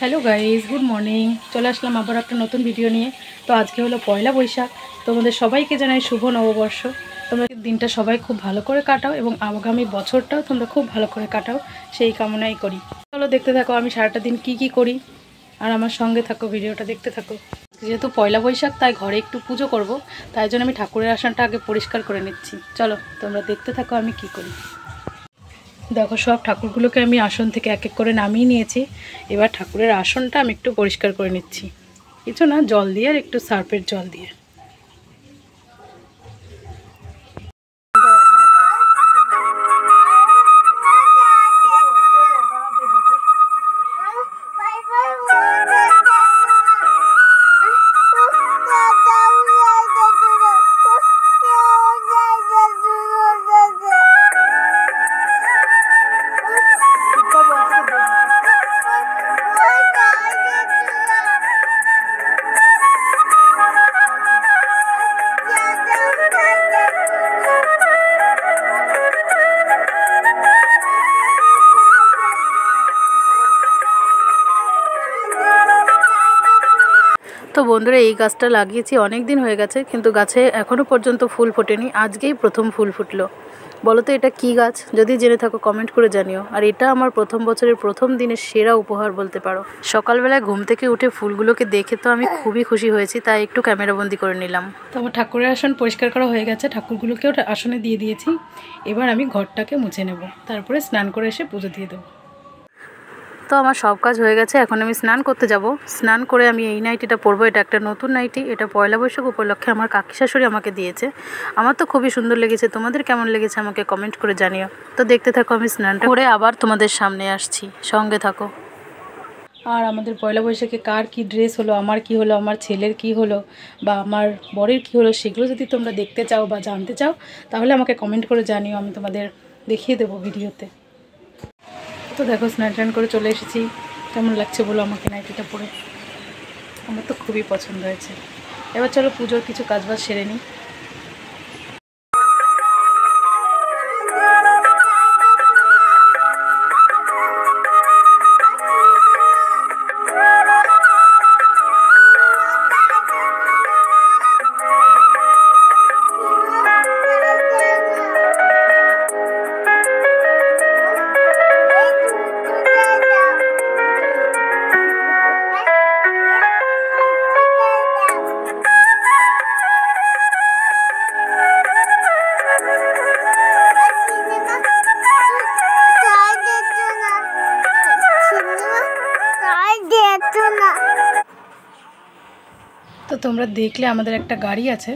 Hello guys, good morning. চলে আসলাম আবার একটা নতুন ভিডিও নিয়ে। তো আজকে হলো পয়লা বৈশাখ। তোমাদের সবাইকে জানাই শুভ নববর্ষ। তোমরা দিনটা সবাই খুব ভালো করে কাটাও এবং আগামী বছরটাও তোমরা খুব ভালো করে কাটাও, সেই কামনাই করি। চলো দেখতে থাকো আমি সারাটা দিন কি করি, আর আমার সঙ্গে থাকো, ভিডিওটা দেখতে থাকো। যেহেতু পয়লা বৈশাখ তাই ঘরে একটু পুজো করব, তাই জন্য আমি ঠাকুরের আসনটা আগে পরিষ্কার করে নিচ্ছি। চলো তোমরা দেখতে থাকো আমি কি করি। দেখো, সব ঠাকুরগুলোকে আমি আসন থেকে এক এক করে নামিয়ে নিয়েছি। এবার ঠাকুরের আসনটা আমি একটু পরিষ্কার করে নিচ্ছি, কিছু না, জল দিয়ে আর একটু সার্ফের জল দিয়ে। তো বন্ধুরা, এই গাছটা লাগিয়েছি অনেক দিন হয়ে গেছে, কিন্তু গাছে এখনও পর্যন্ত ফুল ফোটেনি। আজকেই প্রথম ফুল ফুটলো। বলো তো এটা কী গাছ? যদি জেনে থাকো কমেন্ট করে জানিও। আর এটা আমার প্রথম বছরের প্রথম দিনের সেরা উপহার বলতে পারো। সকালবেলায় ঘুম থেকে উঠে ফুলগুলোকে দেখে তো আমি খুবই খুশি হয়েছি, তাই একটু ক্যামেরাবন্দি করে নিলাম। তো আমার ঠাকুরের আসন পরিষ্কার করা হয়ে গেছে, ঠাকুরগুলোকেও আসনে দিয়ে দিয়েছি। এবার আমি ঘরটাকে মুছে নেব, তারপরে স্নান করে এসে পুজো দিয়ে দেবো। তো আমার সব কাজ হয়ে গেছে, এখন আমি স্নান করতে যাব। স্নান করে আমি এই নাইটিটা পরবো। এটা একটা নতুন নাইটি, এটা পয়লা বৈশাখ উপলক্ষে আমার কাকি শাশুড়ি আমাকে দিয়েছে। আমার তো খুবই সুন্দর লেগেছে। তোমাদের কেমন লেগেছে আমাকে কমেন্ট করে জানিও। তো দেখতে থাকো, আমি স্নানটা করে আবার তোমাদের সামনে আসছি, সঙ্গে থাকো। আর আমাদের পয়লা বৈশাখে কার কি ড্রেস হলো, আমার কি হলো, আমার ছেলের কি হলো, বা আমার বরের কি হলো, সেগুলো যদি তোমরা দেখতে চাও বা জানতে চাও, তাহলে আমাকে কমেন্ট করে জানিও, আমি তোমাদের দেখিয়ে দেবো ভিডিওতে। তো দেখো, স্নান টান করে চলে এসেছি। কেমন লাগছে বলো আমাকে নাইটিটা পরে? আমার তো খুবই পছন্দ হয়েছে। এবার চলো পুজোর কিছু কাজবাজ সেরে নিই। তো তোমরা দেখলে আমাদের একটা গাড়ি আছে,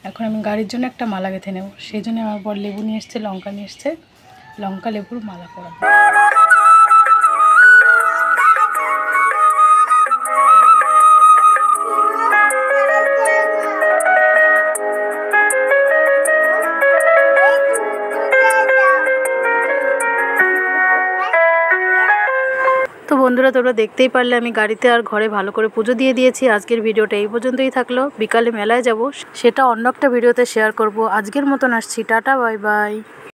এখন আমি গাড়ির জন্য একটা মালা গেঁথে নেব। সেই জন্য আমার বর লেবু নিয়ে এসছে, লঙ্কা নিয়ে এসছে, লঙ্কা লেবুর মালা পরাবো। তো বন্ধুরা, তোমরা দেখতেই পারলে আমি গাড়িতে আর ঘরে ভালো করে পুজো দিয়ে দিয়েছি। আজকের ভিডিওটা এই পর্যন্তই থাকলো। বিকালে মেলায় যাব, সেটা অন্য একটা ভিডিওতে শেয়ার করব। আজকের মতন আসছি, টাটা, বাই বাই।